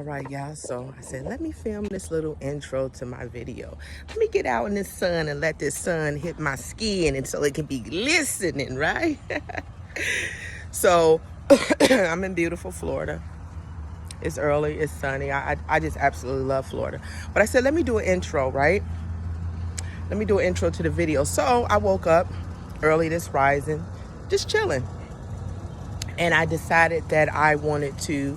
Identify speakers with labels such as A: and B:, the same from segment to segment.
A: All right, y'all. So I said, let me film this little intro to my video. Let me get out in the sun and let this sun hit my skin and so it can be glistening, right? So I'm in beautiful Florida. It's early, it's sunny. I just absolutely love Florida. But I said, let me do an intro, right? Let me do an intro to the video. So I woke up early this rising, just chilling. And I decided that I wanted to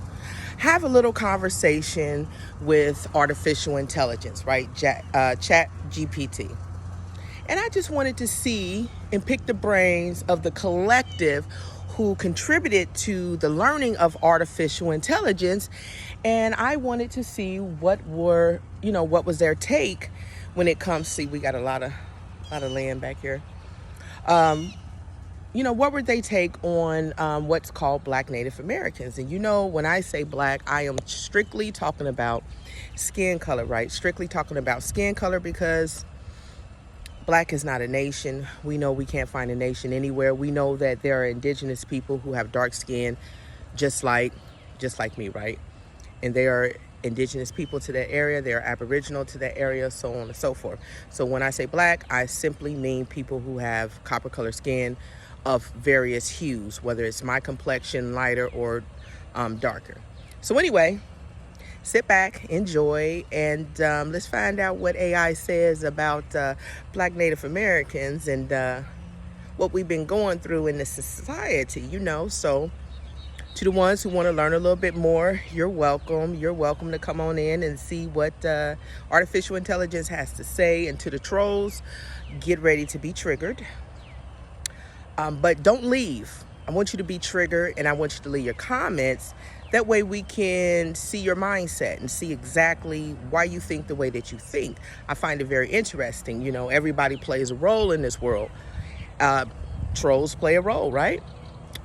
A: have a little conversation with artificial intelligence, right? Chat GPT. And I just wanted to see and pick the brains of the collective who contributed to the learning of artificial intelligence. And I wanted to see what was their take when it comes. See, we got a lot of land back here. What would they take on what's called Black Native Americans? And when I say Black, I am strictly talking about skin color, right? Strictly talking about skin color because Black is not a nation. We know we can't find a nation anywhere. We know that there are indigenous people who have dark skin, just like me, right? And they are indigenous people to that area. They are aboriginal to that area, so on and so forth. So when I say Black, I simply mean people who have copper colored skin of various hues, whether it's my complexion, lighter or darker. So anyway, sit back, enjoy, and let's find out what AI says about Black Native Americans and what we've been going through in the society, So to the ones who want to learn a little bit more, you're welcome. You're welcome to come on in and see what artificial intelligence has to say. And to the trolls, get ready to be triggered. But don't leave. I want you to be triggered and I want you to leave your comments. That way we can see your mindset and see exactly why you think the way that you think. I find it very interesting. Everybody plays a role in this world. Trolls play a role, right?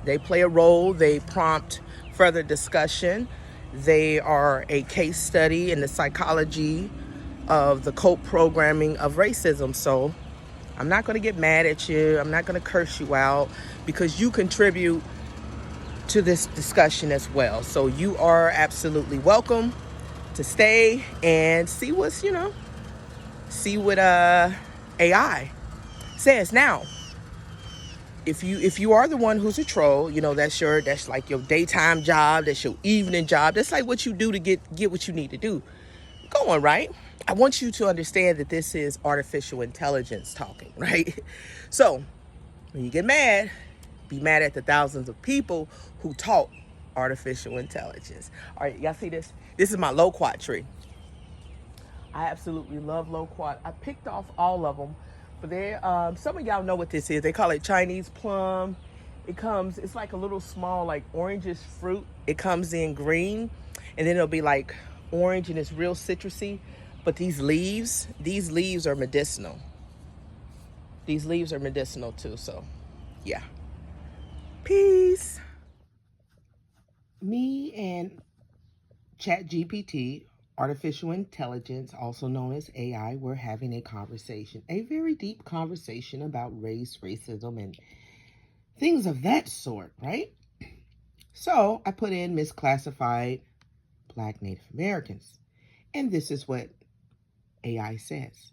A: They play a role. They prompt further discussion. They are a case study in the psychology of the cult programming of racism. So I'm not going to get mad at you. I'm not going to curse you out because you contribute to this discussion as well. So you are absolutely welcome to stay and see what AI says. Now, if you are the one who's a troll, that's like your daytime job, that's your evening job. That's like what you do to get what you need to do going, right? I want you to understand that this is artificial intelligence talking, right? So when you get mad, be mad at the thousands of people who taught artificial intelligence. All right, y'all see this? This is my loquat tree. I absolutely love loquat. I picked off all of them, but some of y'all know what this is. They call it Chinese plum. It's like a little small, like orangish fruit. It comes in green, and then it'll be like orange, and it's real citrusy. But these leaves are medicinal. These leaves are medicinal too, so yeah. Peace. Me and ChatGPT, artificial intelligence, also known as AI, we're having a conversation, a very deep conversation about race, racism, and things of that sort, right? So I put in misclassified Black Native Americans, and this is what AI says.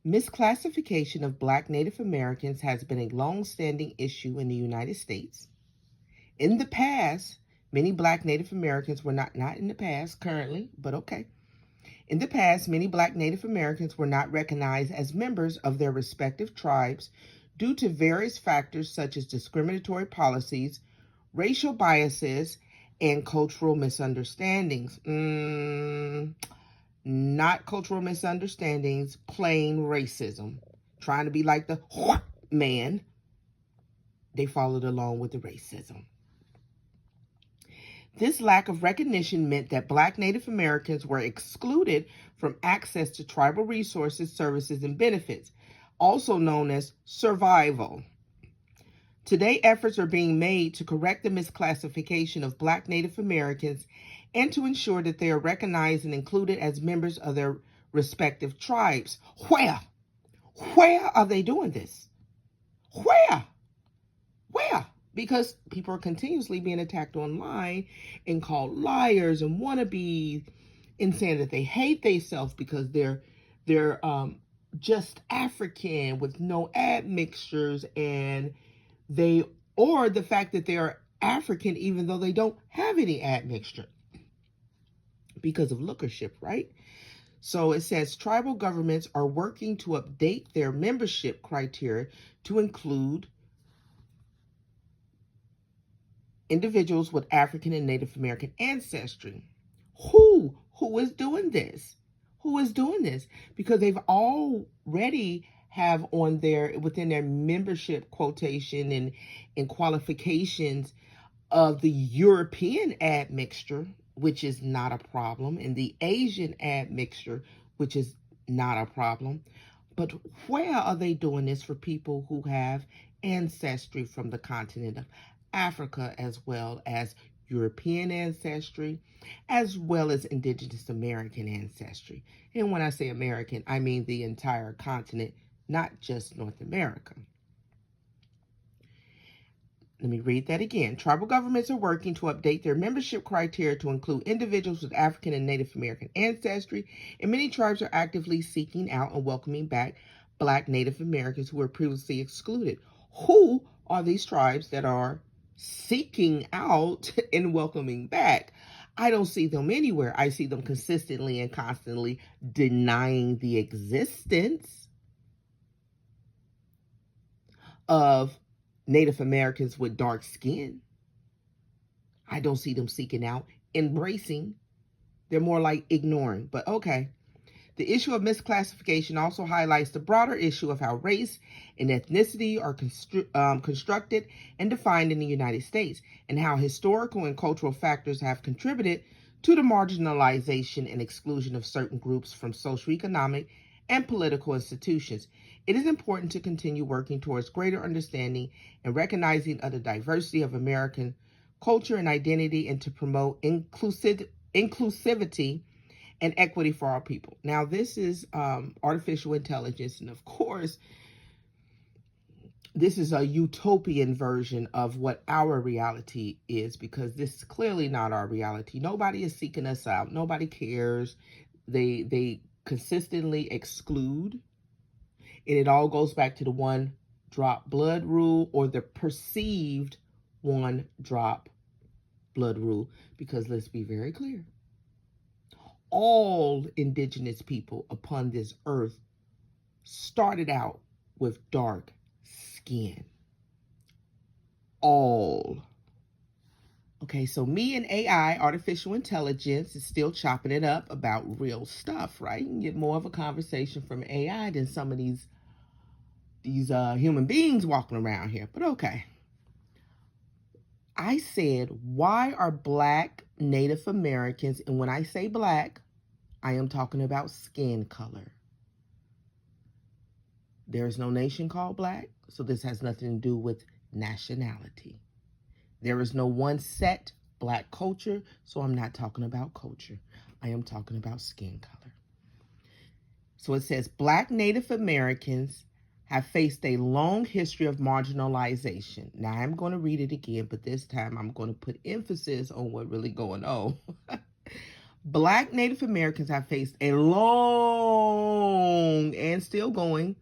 A: Misclassification of Black Native Americans has been a long-standing issue in the United States. In the past, many Black Native Americans were not in the past, currently, but okay. In the past, many Black Native Americans were not recognized as members of their respective tribes due to various factors such as discriminatory policies, racial biases, and cultural misunderstandings. Not cultural misunderstandings, plain racism. Trying to be like the man, they followed along with the racism. This lack of recognition meant that Black Native Americans were excluded from access to tribal resources, services, and benefits, also known as survival. Today, efforts are being made to correct the misclassification of Black Native Americans and to ensure that they are recognized and included as members of their respective tribes. Where? Where are they doing this? Where? because people are continuously being attacked online and called liars and wannabes and saying that they hate themselves because they're just African with no admixtures, and they or the fact that they are African even though they don't have any admixture because of lookership, right? So it says tribal governments are working to update their membership criteria to include individuals with African and Native American ancestry. Who is doing this? Who is doing this? Because they've already have on their within their membership quotation and qualifications of the European admixture, which is not a problem, and the Asian admixture, which is not a problem. But where are they doing this for people who have ancestry from the continent of Africa, as well as European ancestry, as well as indigenous American ancestry? And when I say American, I mean the entire continent, not just North America. Let me read that again. Tribal governments are working to update their membership criteria to include individuals with African and Native American ancestry, and many tribes are actively seeking out and welcoming back Black Native Americans who were previously excluded. Who are these tribes that are seeking out and welcoming back? I don't see them anywhere. I see them consistently and constantly denying the existence of Native Americans with dark skin. I don't see them seeking out, embracing. They're more like ignoring, but okay. The issue of misclassification also highlights the broader issue of how race and ethnicity are constructed and defined in the United States, and how historical and cultural factors have contributed to the marginalization and exclusion of certain groups from socioeconomic and political institutions. It is important to continue working towards greater understanding and recognizing of the diversity of American culture and identity, and to promote inclusivity and equity for our people. Now, this is artificial intelligence, and of course, this is a utopian version of what our reality is, because this is clearly not our reality. Nobody is seeking us out. Nobody cares. They consistently exclude, and it all goes back to the one drop blood rule, or the perceived one drop blood rule, because let's be very clear. All indigenous people upon this earth started out with dark skin. All. Okay, so me and AI, artificial intelligence, is still chopping it up about real stuff, right? You can get more of a conversation from AI than some of these human beings walking around here, but okay. I said, why are Black Native Americans, and when I say Black, I am talking about skin color. There's no nation called Black, so this has nothing to do with nationality. There is no one set Black culture, so I'm not talking about culture. I am talking about skin color. So it says Black Native Americans have faced a long history of marginalization. Now I'm going to read it again, but this time I'm going to put emphasis on what's really going on. Black Native Americans have faced a long and still going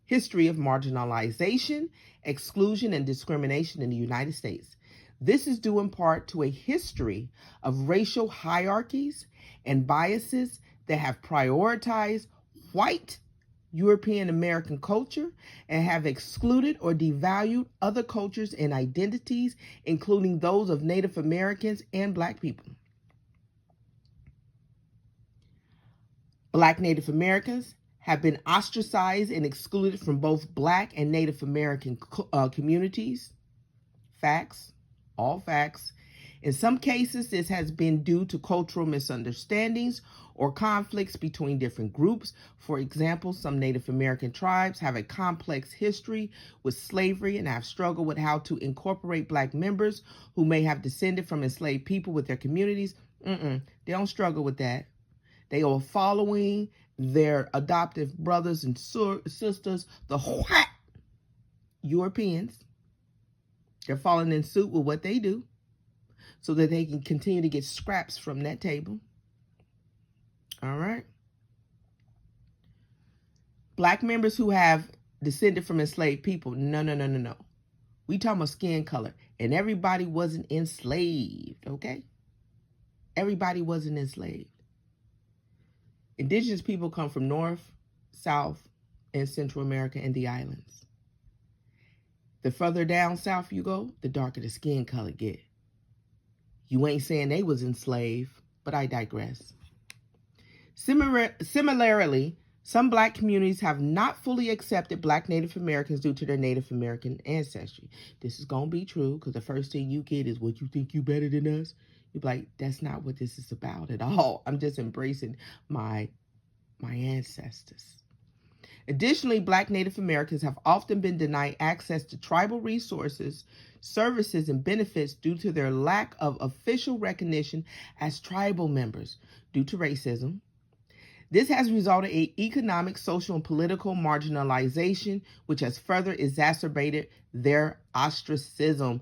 A: history of marginalization, exclusion, and discrimination in the United States. This is due in part to a history of racial hierarchies and biases that have prioritized white European American culture and have excluded or devalued other cultures and identities, including those of Native Americans and Black people. Black Native Americans have been ostracized and excluded from both Black and Native American communities. Facts, all facts. In some cases, this has been due to cultural misunderstandings or conflicts between different groups. For example, some Native American tribes have a complex history with slavery and have struggled with how to incorporate Black members who may have descended from enslaved people with their communities. They don't struggle with that. They are following their adoptive brothers and sisters, the white Europeans, They're following in suit with what they do so that they can continue to get scraps from that table. All right. Black members who have descended from enslaved people. No, no, no, no, no. We talking about skin color. And everybody wasn't enslaved, okay? Everybody wasn't enslaved. Indigenous people come from North, South, and Central America and the islands. The further down south you go, the darker the skin color get. You ain't saying they was enslaved, but I digress. Similarly, some black communities have not fully accepted black Native Americans due to their Native American ancestry. This is going to be true because the first thing you get is, what, you think you better than us? You're like, that's not what this is about at all. I'm just embracing my ancestors. Additionally, black Native Americans have often been denied access to tribal resources, services, and benefits due to their lack of official recognition as tribal members due to racism. This has resulted in economic, social, and political marginalization, which has further exacerbated their ostracism.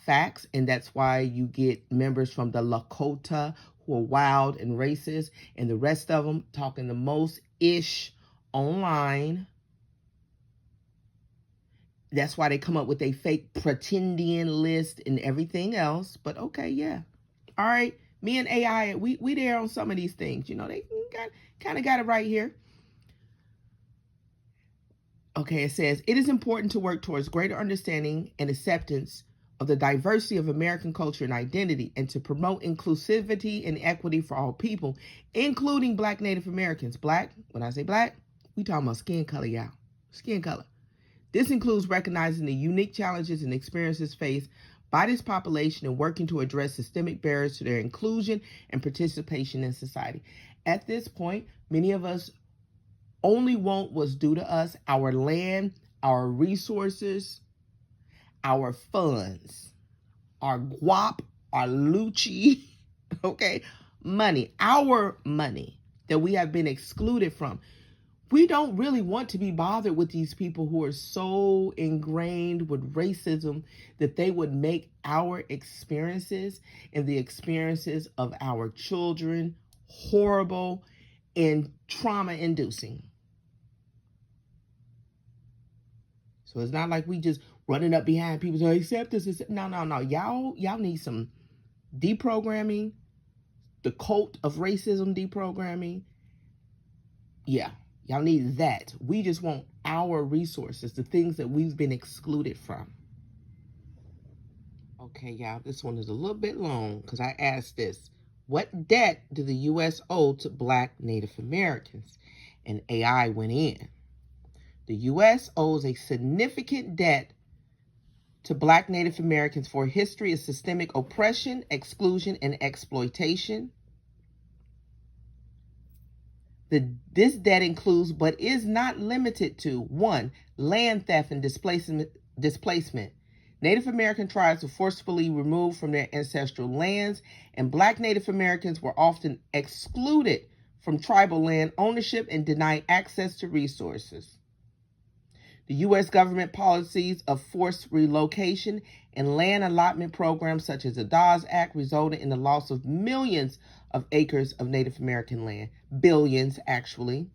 A: Facts, and that's why you get members from the Lakota who are wild and racist, and the rest of them talking the most ish online. That's why they come up with a fake pretendian list and everything else. But okay, yeah. All right. Me and AI, we there on some of these things. You know, they kind of got it right here. Okay, it says, it is important to work towards greater understanding and acceptance of the diversity of American culture and identity, and to promote inclusivity and equity for all people, including black Native Americans. Black, when I say black, we talking about skin color, y'all. Skin color. This includes recognizing the unique challenges and experiences faced by this population and working to address systemic barriers to their inclusion and participation in society. At this point, many of us only want what's due to us: our land, our resources, our funds, our guap, our lucci, okay? Money, our money that we have been excluded from. We don't really want to be bothered with these people who are so ingrained with racism that they would make our experiences and the experiences of our children horrible and trauma-inducing. So it's not like we just running up behind people to accept this. No. Y'all need some deprogramming, the cult of racism deprogramming. Yeah, y'all need that. We just want our resources, the things that we've been excluded from. Okay, y'all, this one is a little bit long because I asked this. What debt do the U.S. owe to black Native Americans? And AI went in. The U.S. owes a significant debt to black Native Americans for a history of systemic oppression, exclusion, and exploitation. This debt includes, but is not limited to: 1, land theft and displacement. Native American tribes were forcibly removed from their ancestral lands, and black Native Americans were often excluded from tribal land ownership and denied access to resources. The U.S. government policies of forced relocation and land allotment programs such as the Dawes Act resulted in the loss of millions of acres of Native American land. Billions, actually.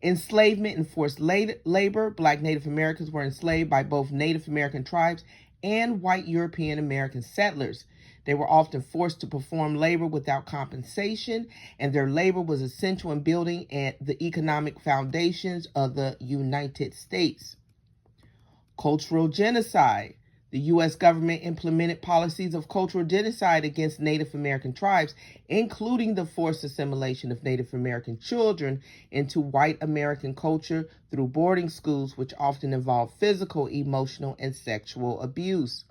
A: Enslavement and forced labor. Black Native Americans were enslaved by both Native American tribes and white European American settlers. They were often forced to perform labor without compensation, and their labor was essential in building the economic foundations of the United States. Cultural genocide. The U.S. government implemented policies of cultural genocide against Native American tribes, including the forced assimilation of Native American children into white American culture through boarding schools, which often involved physical, emotional, and sexual abuse.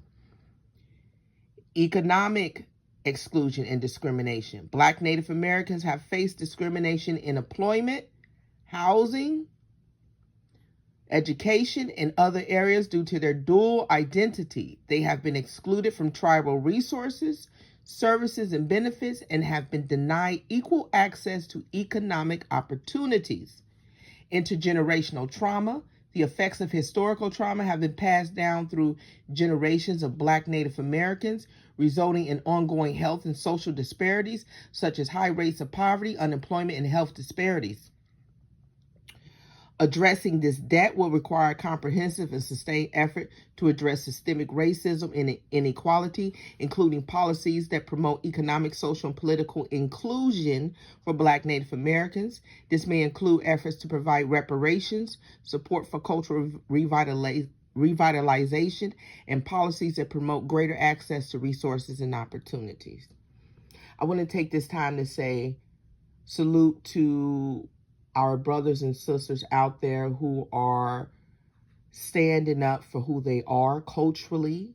A: Economic exclusion and discrimination. Black Native Americans have faced discrimination in employment, housing, education, and other areas due to their dual identity. They have been excluded from tribal resources, services, and benefits, and have been denied equal access to economic opportunities. Intergenerational trauma. The effects of historical trauma have been passed down through generations of Black Native Americans, resulting in ongoing health and social disparities, such as high rates of poverty, unemployment, and health disparities. Addressing this debt will require a comprehensive and sustained effort to address systemic racism and inequality, including policies that promote economic, social, and political inclusion for Black Native Americans. This may include efforts to provide reparations, support for cultural revitalization, and policies that promote greater access to resources and opportunities. I want to take this time to say salute to our brothers and sisters out there who are standing up for who they are culturally,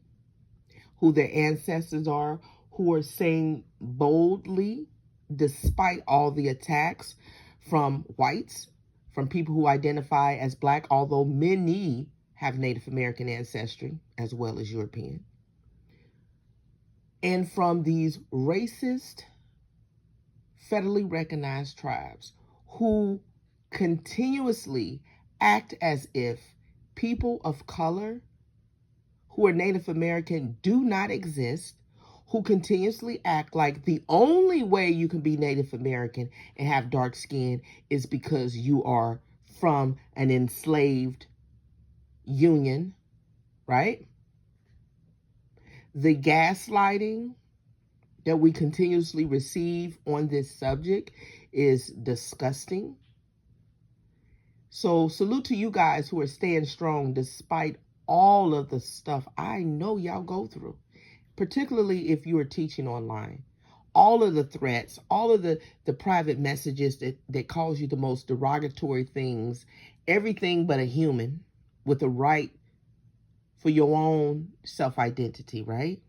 A: who their ancestors are, who are saying boldly, despite all the attacks from whites, from people who identify as Black, although many have Native American ancestry as well as European, and from these racist, federally recognized tribes who continuously act as if people of color who are Native American do not exist, who continuously act like the only way you can be Native American and have dark skin is because you are from an enslaved union, right? The gaslighting that we continuously receive on this subject is disgusting. So salute to you guys who are staying strong despite all of the stuff I know y'all go through, particularly if you are teaching online. All of the threats, all of the private messages that cause you the most derogatory things, everything but a human with a right for your own self-identity, right?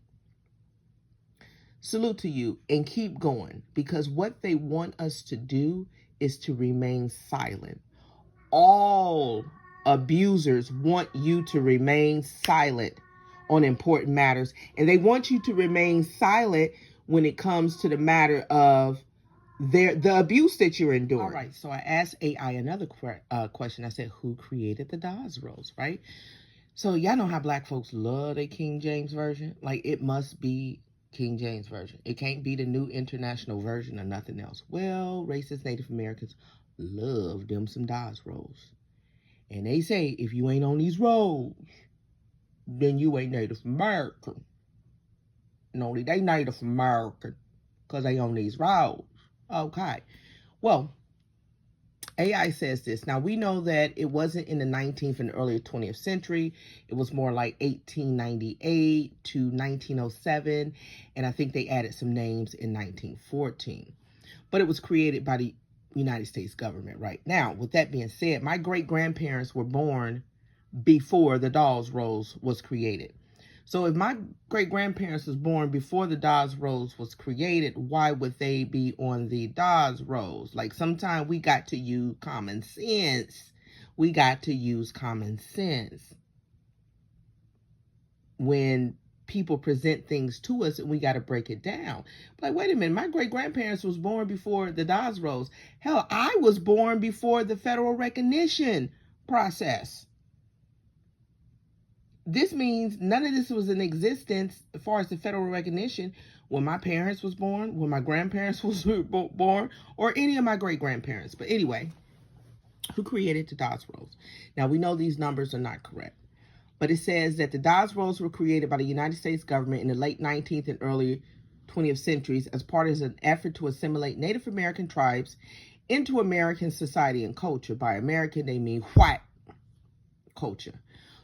A: Salute to you and keep going, because what they want us to do is to remain silent. All abusers want you to remain silent on important matters, and they want you to remain silent when it comes to the matter of the abuse that you're enduring. All right, so I asked AI another question. I said, who created the Dawes Rolls, right? So y'all know how Black folks love a King James Version? Like, it must be King James Version. It can't be the New International Version or nothing else. Well, racist Native Americans love them some Dawes Rolls. And they say, if you ain't on these rolls, then you ain't Native American. No, they Native American because they on these rolls. Okay. Well, AI says this. Now, we know that it wasn't in the 19th and early 20th century. It was more like 1898 to 1907. And I think they added some names in 1914. But it was created by the United States government right now. With that being said, my great-grandparents were born before the Dawes Rolls was created. So if my great-grandparents was born before the Dawes Rolls was created, why would they be on the Dawes Rolls? Like, sometimes we got to use common sense. We got to use common sense when people present things to us, and we got to break it down. Like, wait a minute, my great-grandparents was born before the Dawes Rolls. Hell, I was born before the federal recognition process. This means none of this was in existence as far as the federal recognition when my parents was born, when my grandparents was born, or any of my great-grandparents. But anyway, who created the Dawes Rolls? Now, we know these numbers are not correct, but it says that the Dawes Rolls were created by the United States government in the late 19th and early 20th centuries as part of an effort to assimilate Native American tribes into American society and culture. By American, they mean white culture.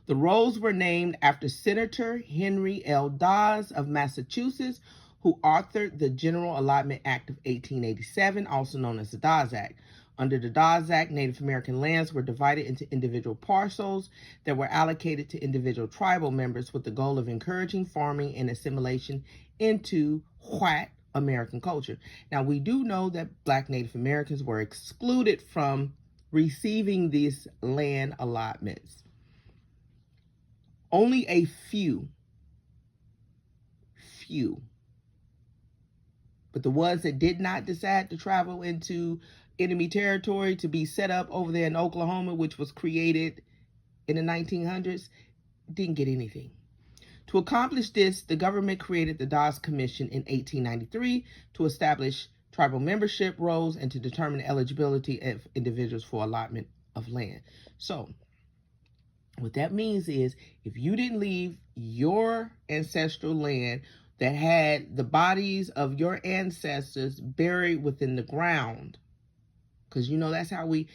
A: The rolls were named after Senator Henry L. Dawes of Massachusetts, who authored the General Allotment Act of 1887, also known as the Dawes Act. Under the Dawes Act, Native American lands were divided into individual parcels that were allocated to individual tribal members with the goal of encouraging farming and assimilation into white American culture. Now, we do know that Black Native Americans were excluded from receiving these land allotments. Only a few, but the ones that did not decide to travel into enemy territory to be set up over there in Oklahoma, which was created in the 1900s, didn't get anything. To accomplish this, the government created the Dawes Commission in 1893 to establish tribal membership roles and to determine eligibility of individuals for allotment of land. So, what that means is if you didn't leave your ancestral land that had the bodies of your ancestors buried within the ground, because you know that's how we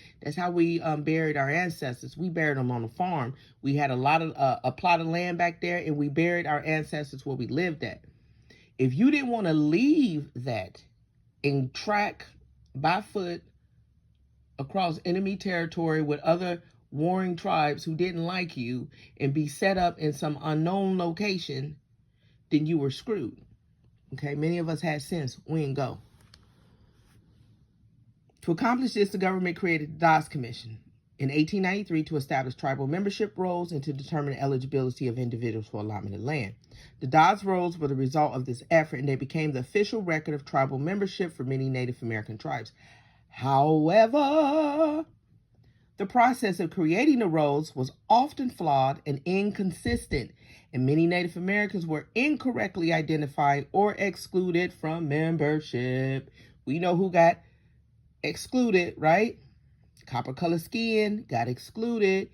A: buried our ancestors. We buried them on a farm. We had a plot of land back there, and we buried our ancestors where we lived at. If you didn't want to leave that and track by foot across enemy territory with other warring tribes who didn't like you and be set up in some unknown location, then you were screwed. Okay, many of us had sense. We didn't go. To accomplish this, the government created the Dawes Commission in 1893 to establish tribal membership roles and to determine the eligibility of individuals for allotment of land. The Dawes roles were the result of this effort, and they became the official record of tribal membership for many Native American tribes. However, the process of creating the roles was often flawed and inconsistent, and many Native Americans were incorrectly identified or excluded from membership. We know who got excluded, right? Copper colored skin got excluded.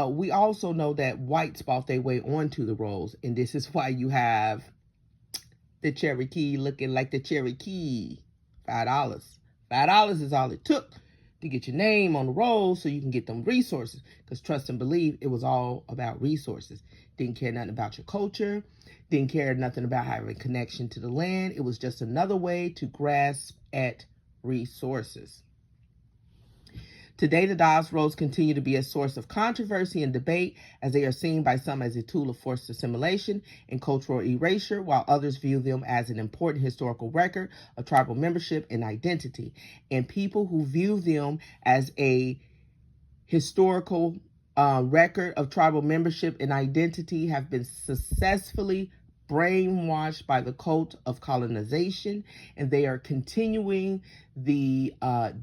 A: We also know that whites bought their way onto the rolls, and this is why you have the Cherokee looking like the Cherokee. $5. $5 is all it took to get your name on the roll so you can get them resources. Because trust and believe, it was all about resources. Didn't care nothing about your culture. Didn't care nothing about having a connection to the land. It was just another way to grasp at resources. Today, the Dawes rolls continue to be a source of controversy and debate, as they are seen by some as a tool of forced assimilation and cultural erasure, while others view them as an important historical record of tribal membership and identity. And people who view them as a historical record of tribal membership and identity have been successfully brainwashed by the cult of colonization, and they are continuing the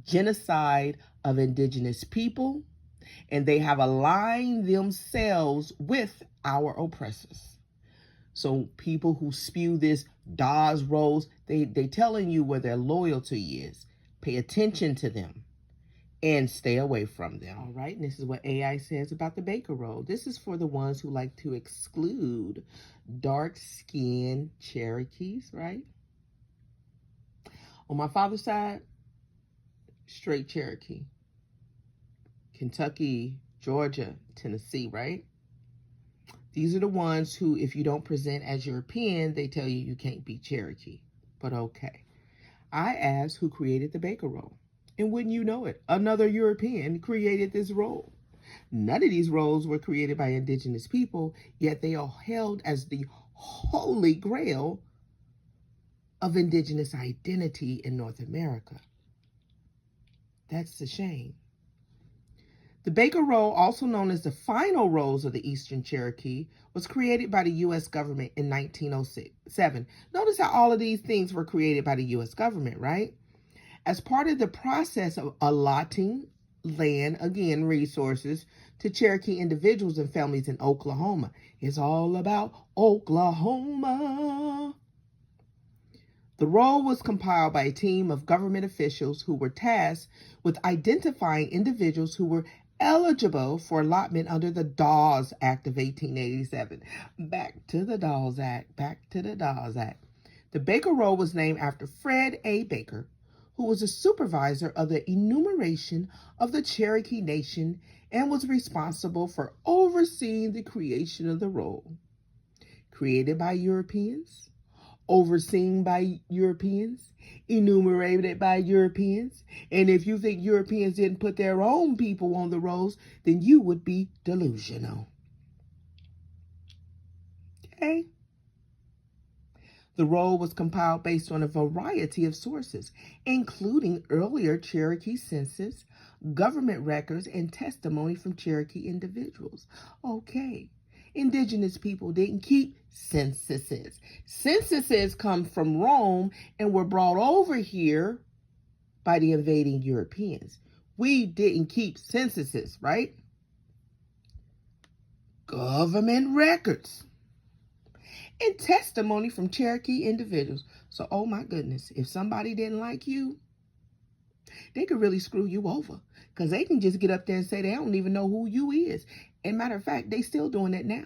A: genocide of indigenous people, and they have aligned themselves with our oppressors. So people who spew this Dawes rolls, they telling you where their loyalty is. Pay attention to them and stay away from them. All right, and this is what AI says about the Baker roll. This is for the ones who like to exclude dark-skinned Cherokees, right? On my father's side, straight Cherokee. Kentucky, Georgia, Tennessee, right? These are the ones who, if you don't present as European, they tell you you can't be Cherokee. But okay. I asked who created the Baker roll. And wouldn't you know it, another European created this roll. None of these rolls were created by indigenous people, yet they are held as the holy grail of indigenous identity in North America. That's a shame. The Baker roll, also known as the final rolls of the Eastern Cherokee, was created by the U.S. government in 1907. Notice how all of these things were created by the U.S. government, right? As part of the process of allotting land, again, resources, to Cherokee individuals and families in Oklahoma. It's all about Oklahoma. The roll was compiled by a team of government officials who were tasked with identifying individuals who were eligible for allotment under the Dawes Act of 1887. Back to the Dawes Act, back to the Dawes Act. The Baker roll was named after Fred A. Baker, who was a supervisor of the enumeration of the Cherokee Nation and was responsible for overseeing the creation of the roll. Created by Europeans, overseen by Europeans, enumerated by Europeans, and if you think Europeans didn't put their own people on the rolls, then you would be delusional. Okay? The roll was compiled based on a variety of sources, including earlier Cherokee census, government records, and testimony from Cherokee individuals. Okay, indigenous people didn't keep censuses. Censuses come from Rome and were brought over here by the invading Europeans. We didn't keep censuses, right? government records, and testimony from Cherokee individuals. So, oh my goodness, if somebody didn't like you, they could really screw you over, because they can just get up there and say they don't even know who you is. And matter of fact, they still doing that now.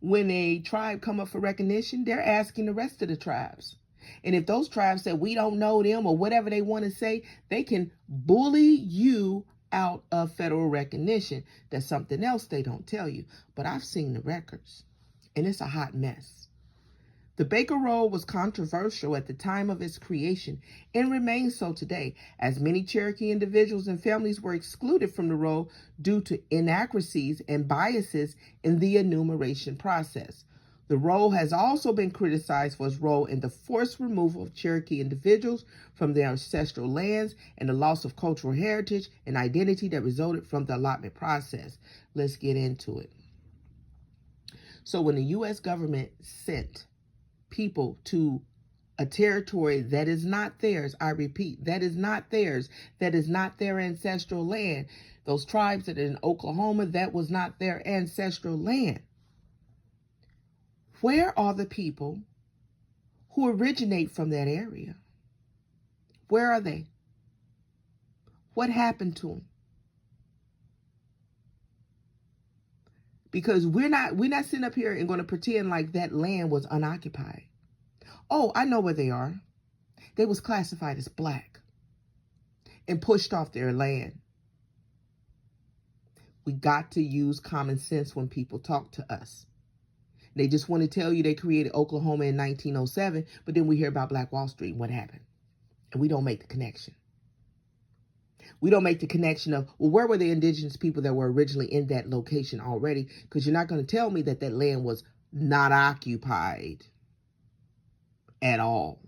A: When a tribe come up for recognition, they're asking the rest of the tribes. And if those tribes say we don't know them or whatever they want to say, they can bully you out of federal recognition. That's something else they don't tell you. But I've seen the records, and it's a hot mess. The Baker Roll was controversial at the time of its creation and remains so today, as many Cherokee individuals and families were excluded from the roll due to inaccuracies and biases in the enumeration process. The roll has also been criticized for its role in the forced removal of Cherokee individuals from their ancestral lands and the loss of cultural heritage and identity that resulted from the allotment process. Let's get into it. So when the U.S. government sent people to a territory that is not theirs, I repeat, that is not theirs, that is not their ancestral land. Those tribes that are in Oklahoma, that was not their ancestral land. Where are the people who originate from that area? Where are they? What happened to them? Because we're not sitting up here and going to pretend like that land was unoccupied. Oh, I know where they are. They was classified as black and pushed off their land. We got to use common sense when people talk to us. They just want to tell you they created Oklahoma in 1907, but then we hear about Black Wall Street and what happened. And we don't make the connection. We don't make the connection of, well, where were the indigenous people that were originally in that location already? Because you're not going to tell me that that land was not occupied at all.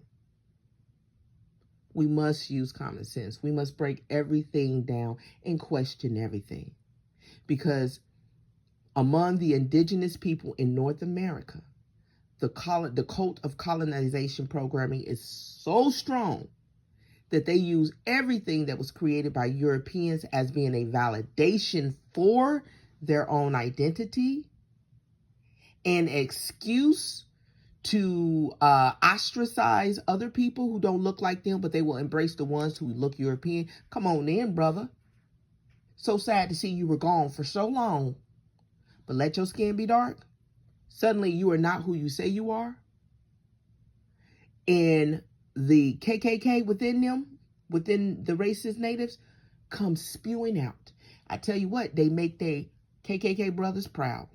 A: We must use common sense. We must break everything down and question everything. Because among the indigenous people in North America, the cult of colonization programming is so strong that they use everything that was created by Europeans as being a validation for their own identity, an excuse to ostracize other people who don't look like them, but they will embrace the ones who look European. Come on in, brother. So sad to see you were gone for so long, but let your skin be dark. Suddenly you are not who you say you are. And the KKK within them, within the racist natives, come spewing out. I tell you what, they make their KKK brothers proud.